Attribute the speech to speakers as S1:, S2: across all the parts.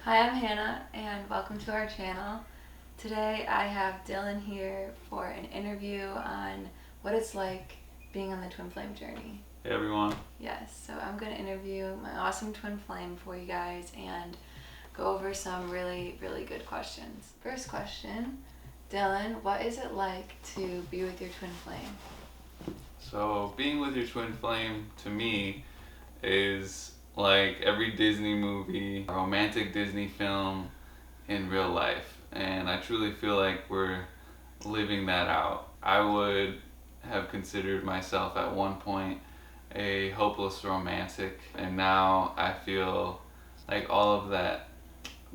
S1: Hi, I'm Hannah, and welcome to our channel. Today I have Dylan here for an interview on what it's like being on the Twin Flame journey.
S2: Hey everyone.
S1: Yes, so I'm going to interview my awesome Twin Flame for you guys and go over some really, really good questions. First question, Dylan, what is it like to be with your Twin Flame?
S2: So being with your twin flame to me is like every Disney movie, romantic Disney film in real life. And I truly feel like we're living that out. I would have considered myself at one point a hopeless romantic, and now I feel like all of that,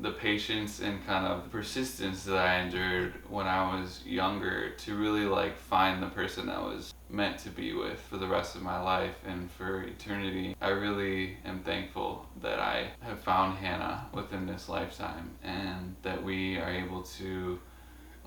S2: the patience and kind of persistence that I endured when I was younger to really find the person I was meant to be with for the rest of my life and for eternity. I really am thankful that I have found Hannah within this lifetime and that we are able to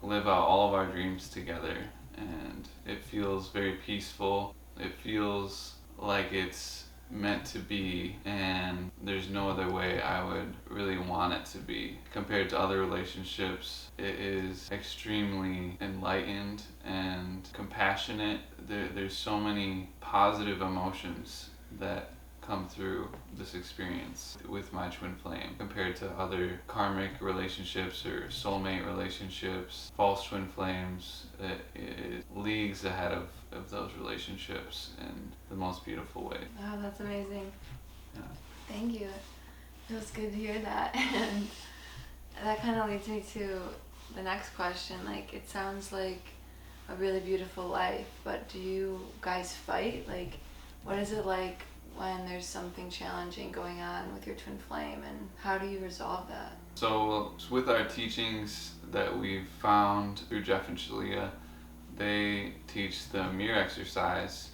S2: live out all of our dreams together. And it feels very peaceful. It feels like it's meant to be, and there's no other way I would really want it to be. Compared to other relationships, it is extremely enlightened and compassionate. There's so many positive emotions that come through this experience with my twin flame compared to other karmic relationships or soulmate relationships. False twin flames, it is leagues ahead of those relationships in the most beautiful way.
S1: Wow, that's amazing.
S2: Yeah.
S1: Thank you. It was good to hear that. And that kind of leads me to the next question. Like, it sounds like a really beautiful life, but do you guys fight? Like, what is it like when there's something challenging going on with your twin flame, and how do you resolve that?
S2: So with our teachings that we've found through Jeff and Shalia, they teach the mirror exercise,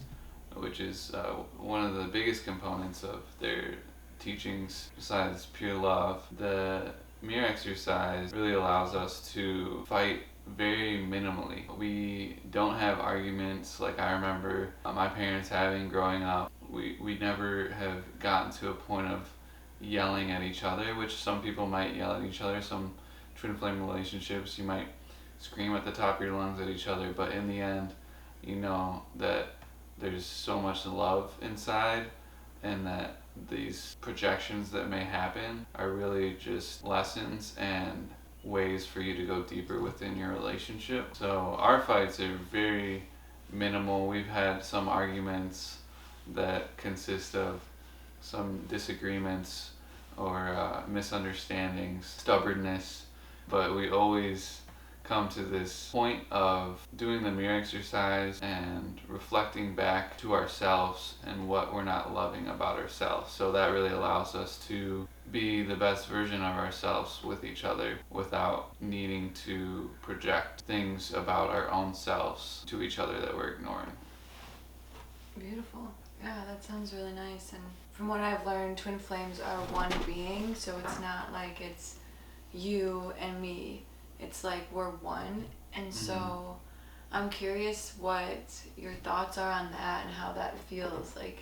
S2: which is one of the biggest components of their teachings besides pure love. The mirror exercise really allows us to fight very minimally. We don't have arguments like I remember my parents having growing up. We never have gotten to a point of yelling at each other, which some people might yell at each other. Some twin flame relationships, you might scream at the top of your lungs at each other, but in the end, you know that there's so much love inside, and that these projections that may happen are really just lessons and ways for you to go deeper within your relationship. So our fights are very minimal. We've had some arguments that consist of some disagreements or misunderstandings, stubbornness, but we always come to this point of doing the mirror exercise and reflecting back to ourselves and what we're not loving about ourselves. So that really allows us to be the best version of ourselves with each other without needing to project things about our own selves to each other that we're ignoring.
S1: Beautiful. Yeah, that sounds really nice. And from what I've learned, twin flames are one being, so it's not like it's you and me. It's like we're one. And so I'm curious what your thoughts are on that and how that feels like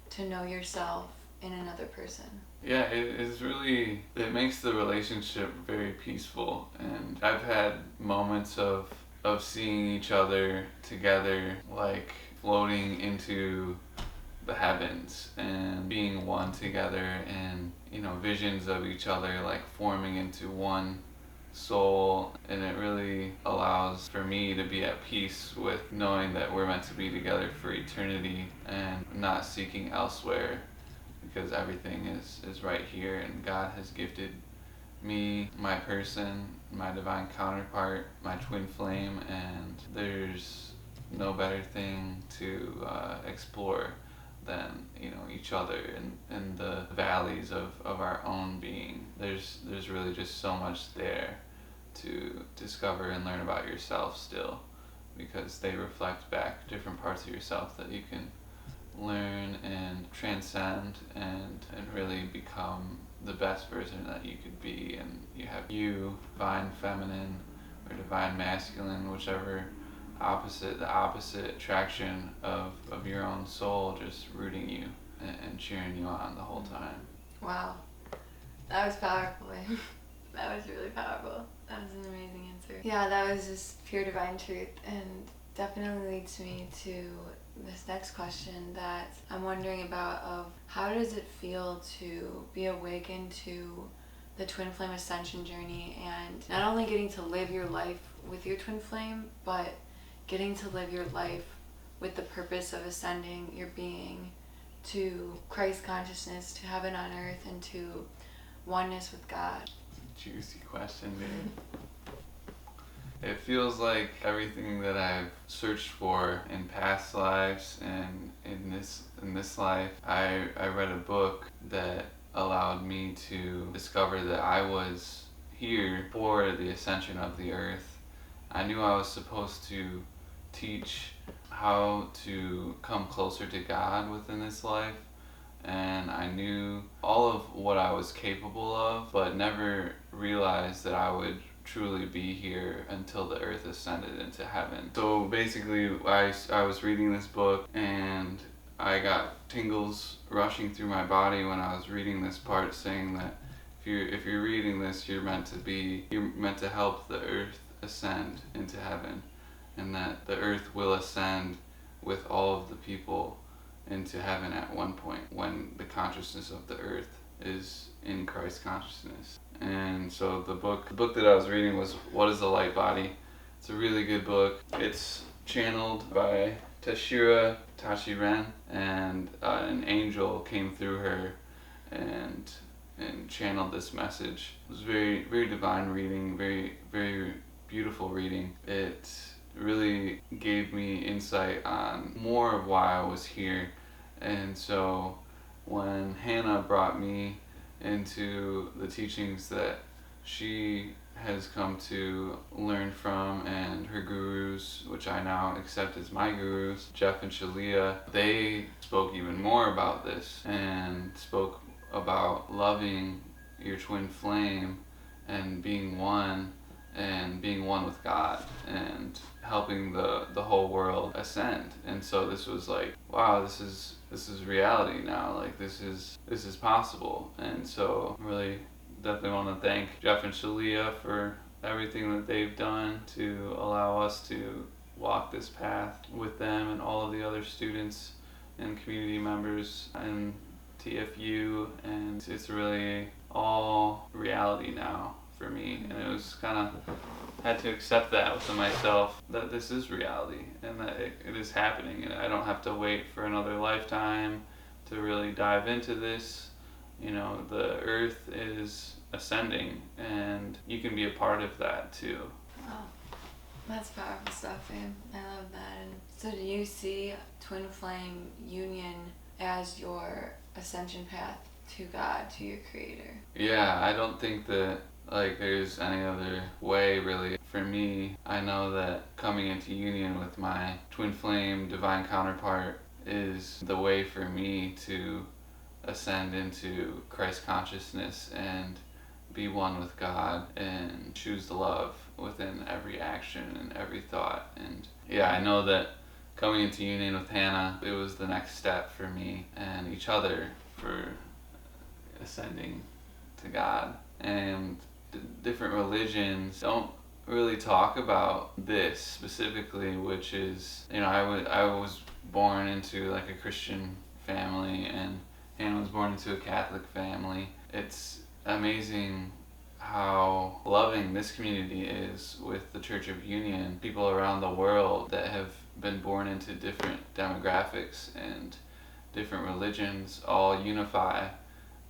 S1: to know yourself in another person.
S2: Yeah, it makes the relationship very peaceful, and I've had moments of seeing each other together, like floating into the heavens and being one together, and visions of each other like forming into one soul. And it really allows for me to be at peace with knowing that we're meant to be together for eternity and not seeking elsewhere, because everything is right here, and God has gifted me, my person, my divine counterpart, my twin flame, and there's no better thing to explore than each other and the valleys of our own being. There's really just so much there to discover and learn about yourself still, because they reflect back different parts of yourself that you can learn and transcend and really become the best version that you could be. And you have you, divine feminine or divine masculine, whichever the opposite attraction of your own soul, just rooting you and cheering you on the whole time.
S1: Wow. That was powerful. That was really powerful. That was an amazing answer. Yeah, that was just pure divine truth, and definitely leads me to this next question that I'm wondering about of how does it feel to be awakened to the Twin Flame Ascension Journey, and not only getting to live your life with your twin flame, but getting to live your life with the purpose of ascending your being to Christ consciousness, to heaven on earth, and to oneness with God?
S2: Juicy question, dude. It feels like everything that I've searched for in past lives and in this life. I read a book that allowed me to discover that I was here for the ascension of the earth. I knew I was supposed to teach how to come closer to God within this life, and I knew all of what I was capable of, but never realized that I would truly be here until the earth ascended into heaven. So basically, I was reading this book, and I got tingles rushing through my body when I was reading this part, saying that if you're reading this, you're meant to help the earth ascend into heaven, and that the earth will ascend with all of the people into heaven at one point when the consciousness of the earth is in Christ consciousness. And so the book that I was reading was What is the Light Body? It's a really good book. It's channeled by Tashira Tachiren, and an angel came through her and channeled this message. It was very, very divine reading, very, very beautiful reading. It really gave me insight on more of why I was here. And so when Hannah brought me into the teachings that she has come to learn from, and her gurus, which I now accept as my gurus, Jeff and Shalia, they spoke even more about this and spoke about loving your twin flame and being one with God and helping the whole world ascend. And so this was like, wow, this is reality now. Like this is possible. And so I really definitely want to thank Jeff and Shalia for everything that they've done to allow us to walk this path with them and all of the other students and community members in TFU. And it's really all reality now for me, and it was kind of had to accept that within myself, that this is reality and that it is happening, and I don't have to wait for another lifetime to really dive into this. You know, the earth is ascending, and you can be a part of that too.
S1: Wow, that's powerful stuff, man. I love that. And so do you see Twin Flame Union as your ascension path to God, to your Creator?
S2: Yeah, I don't think that there's any other way really. For me, I know that coming into union with my twin flame divine counterpart is the way for me to ascend into Christ consciousness and be one with God and choose the love within every action and every thought. And yeah, I know that coming into union with Hannah, it was the next step for me and each other for ascending to God. And different religions don't really talk about this specifically, which is, you know, I was born into like a Christian family, and Hannah was born into a Catholic family. It's amazing how loving this community is with the Church of Union. People around the world that have been born into different demographics and different religions all unify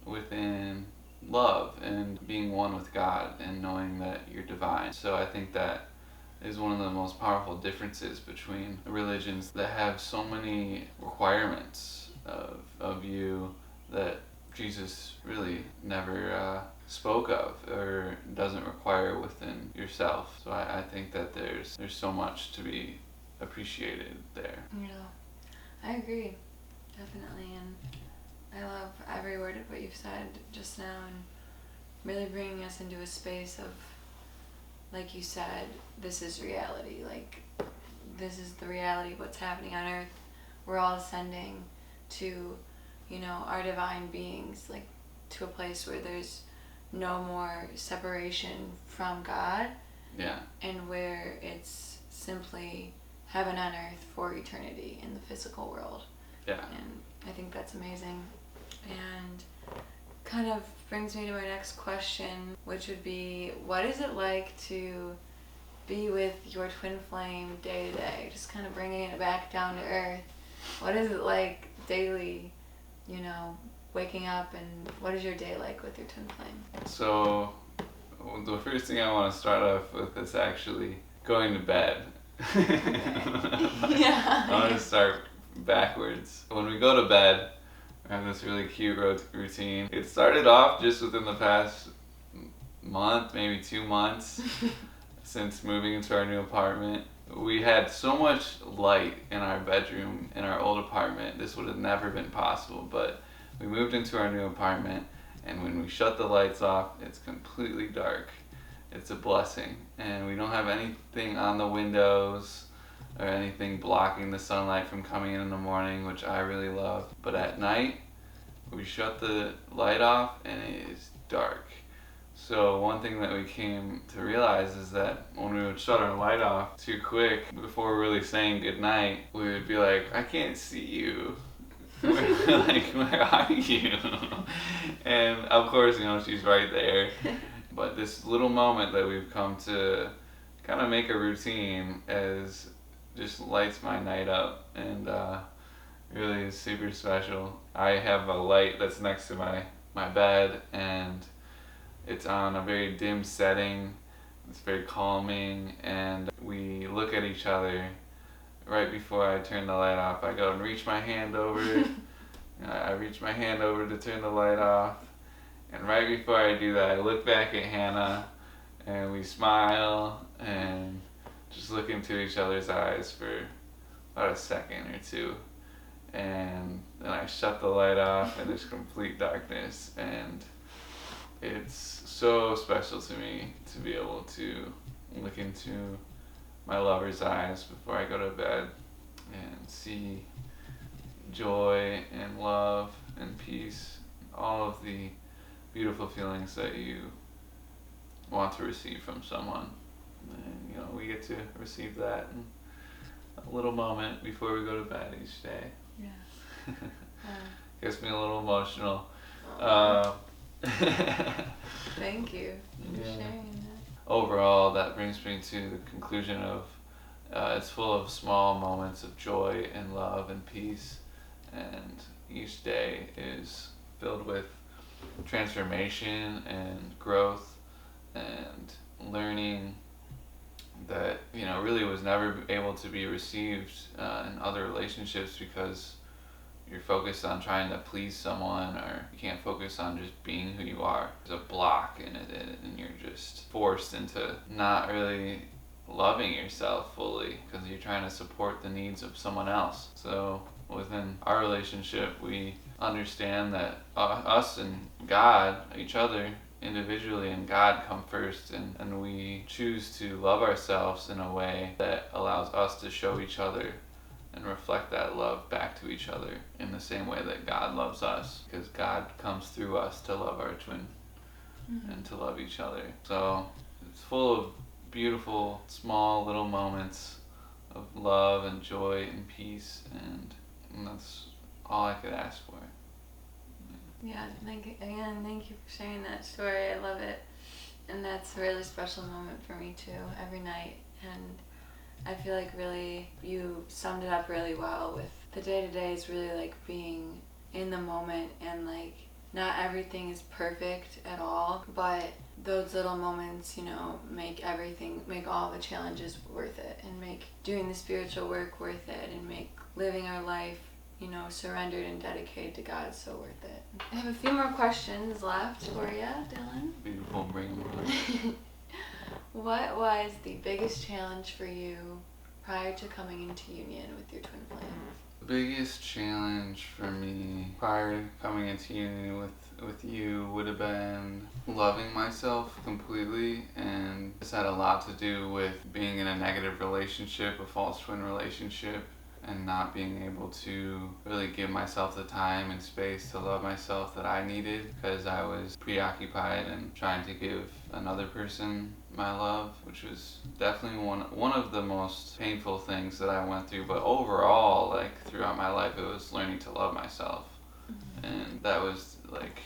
S2: within love and being one with God and knowing that you're divine. So I think that is one of the most powerful differences between religions that have so many requirements of you that Jesus really never spoke of or doesn't require within yourself. So I think that there's so much to be appreciated there.
S1: Yeah, I agree, definitely. And I love every word of what you've said just now, and really bringing us into a space of, like you said, this is reality. Like, this is the reality of what's happening on Earth. We're all ascending to, you know, our divine beings, like to a place where there's no more separation from God.
S2: Yeah.
S1: And where it's simply heaven on earth for eternity in the physical world.
S2: Yeah.
S1: And I think that's amazing. And kind of brings me to my next question, which would be, what is it like to be with your twin flame day to day? Just kind of bringing it back down to earth. What is it like daily, you know, waking up, and what is your day like with your twin flame?
S2: So the first thing I want to start off with is actually going to bed.
S1: Yeah.
S2: I want to start backwards. When we go to bed, I have this really cute routine. It started off just within the past month, maybe 2 months, since moving into our new apartment. We had so much light in our bedroom in our old apartment. This would have never been possible, but we moved into our new apartment, and when we shut the lights off, it's completely dark. It's a blessing, and we don't have anything on the windows or anything blocking the sunlight from coming in the morning, which I really love. But at night, we shut the light off and it is dark. So one thing that we came to realize is that when we would shut our light off too quick before really saying goodnight, we would be like, I can't see you. Like, where are you? And of course, you know, she's right there. But this little moment that we've come to kind of make a routine is just lights my night up, and really is super special. I have a light that's next to my bed, and it's on a very dim setting. It's very calming, and we look at each other right before I turn the light off. I go and reach my hand over. I reach my hand over to turn the light off, and right before I do that, I look back at Hannah, and we smile and just look into each other's eyes for about a second or two, and then I shut the light off, and there's complete darkness, and it's so special to me to be able to look into my lover's eyes before I go to bed and see joy and love and peace, all of the beautiful feelings that you want to receive from someone. And you know, we get to receive that in a little moment before we go to bed each day.
S1: Yeah.
S2: Gets me a little emotional.
S1: Thank you for
S2: Yeah.
S1: sharing that.
S2: Overall, that brings me to the conclusion of it's full of small moments of joy and love and peace, and each day is filled with transformation and growth and learning that, you know, really was never able to be received in other relationships, because you're focused on trying to please someone, or you can't focus on just being who you are. There's a block in it, and you're just forced into not really loving yourself fully because you're trying to support the needs of someone else. So within our relationship, we understand that us and God, each other individually, and God come first, and we choose to love ourselves in a way that allows us to show each other and reflect that love back to each other in the same way that God loves us, because God comes through us to love our twin and to love each other. So it's full of beautiful, small little moments of love and joy and peace, and that's all I could ask for.
S1: Yeah, thank you for sharing that story. I love it. And that's a really special moment for me too, every night. And I feel like really you summed it up really well with the day-to-day is really like being in the moment, and like not everything is perfect at all, but those little moments, you know, make all the challenges worth it, and make doing the spiritual work worth it, and make living our life, you know, surrendered and dedicated to God so worth it. I have a few more questions left for you, Dylan.
S2: Beautiful, bring them on.
S1: What was the biggest challenge for you prior to coming into union with your twin flame?
S2: The biggest challenge for me prior to coming into union with you would have been loving myself completely, and this had a lot to do with being in a negative relationship, a false twin relationship, and not being able to really give myself the time and space to love myself that I needed, because I was preoccupied and trying to give another person my love, which was definitely one of the most painful things that I went through. But overall, like throughout my life, it was learning to love myself. And that was like,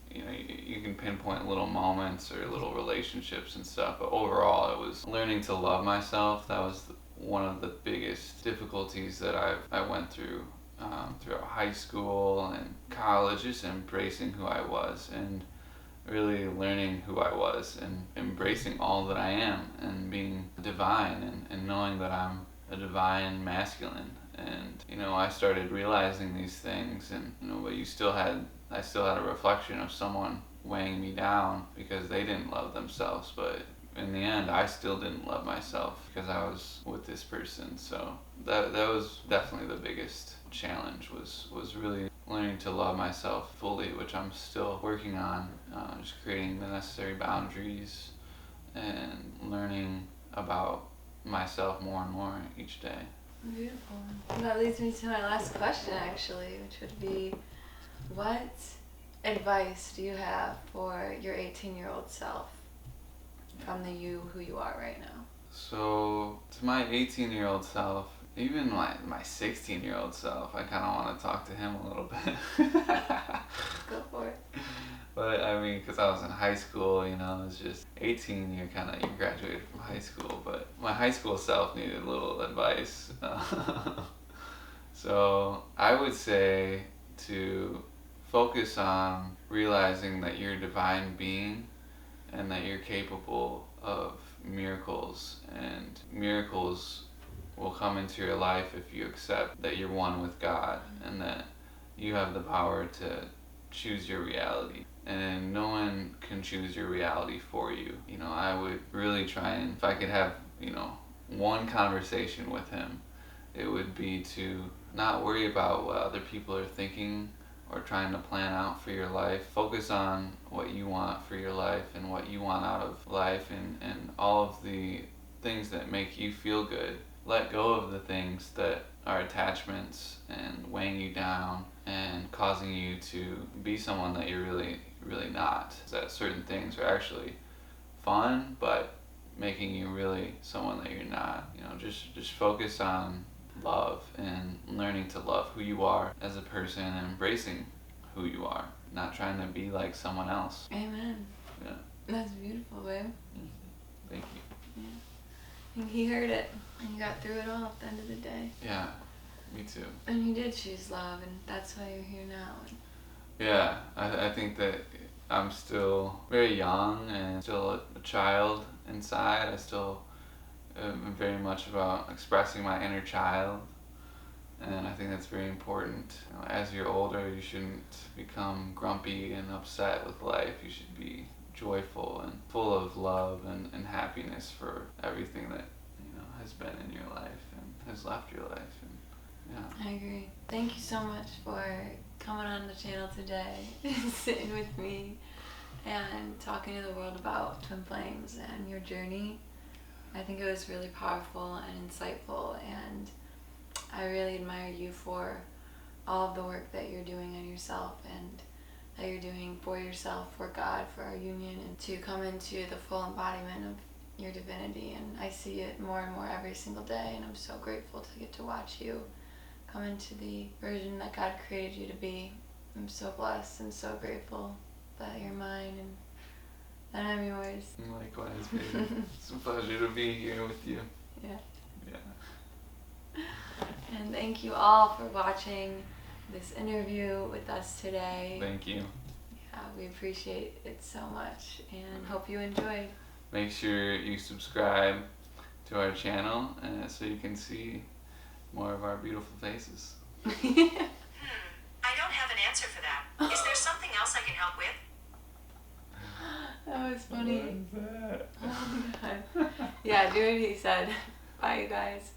S2: you can pinpoint little moments or little relationships and stuff, but overall it was learning to love myself. That was one of the biggest difficulties that I went through throughout high school and college, just embracing who I was and really learning who I was and embracing all that I am and being divine, and knowing that I'm a divine masculine. And I started realizing these things, and but I still had a reflection of someone weighing me down because they didn't love themselves. But in the end, I still didn't love myself because I was with this person. So that was definitely the biggest challenge, was really learning to love myself fully, which I'm still working on, just creating the necessary boundaries and learning about myself more and more each day.
S1: Beautiful. That leads me to my last question, actually, which would be, what advice do you have for your 18-year-old self from the you who you are right now?
S2: So, to my 18-year-old self, even my 16-year-old self, I kind of want to talk to him a little bit.
S1: Go for it.
S2: But I mean, because I was in high school, it's just 18, you graduated from high school. But my high school self needed a little advice. So I would say to focus on realizing that you're a divine being and that you're capable of miracles, and miracles will come into your life if you accept that you're one with God and that you have the power to choose your reality. And no one can choose your reality for you. I would really try, and if I could have, one conversation with him, it would be to not worry about what other people are thinking or trying to plan out for your life. Focus on what you want for your life and what you want out of life, and all of the things that make you feel good. Let go of the things that are attachments and weighing you down and causing you to be someone that you're really, really not. That certain things are actually fun, but making you really someone that you're not. Just focus on love and learning to love who you are as a person and embracing who you are, not trying to be like someone else.
S1: Amen.
S2: Yeah.
S1: That's beautiful, babe.
S2: Thank you.
S1: Yeah. And he heard it, and you got through it all at the end of the day.
S2: Yeah, me too.
S1: And you did choose love, and that's why you're here now.
S2: Yeah, I think that I'm still very young and still a child inside. I still am very much about expressing my inner child, and I think that's very important. As you're older, you shouldn't become grumpy and upset with life. You should be joyful and full of love and happiness for everything that has been in your life and has left your life. And yeah,
S1: I agree. Thank you so much for coming on the channel today, sitting with me and talking to the world about Twin Flames and your journey. I think it was really powerful and insightful, and I really admire you for all of the work that you're doing on yourself and that you're doing for yourself, for God, for our union, and to come into the full embodiment of your divinity. And I see it more and more every single day, and I'm so grateful to get to watch you come into the version that God created you to be. I'm so blessed and so grateful that you're mine and I'm yours.
S2: Likewise, baby. It's a pleasure to be here with you.
S1: Yeah.
S2: Yeah.
S1: And thank you all for watching this interview with us today.
S2: Thank you.
S1: Yeah, we appreciate it so much and hope you enjoyed.
S2: Make sure you subscribe to our channel so you can see more of our beautiful faces.
S3: I don't have an answer for that. Is there something else I can help with?
S1: That was funny.
S2: What is that?
S1: Oh my god. Yeah, do what he said. Bye, you guys.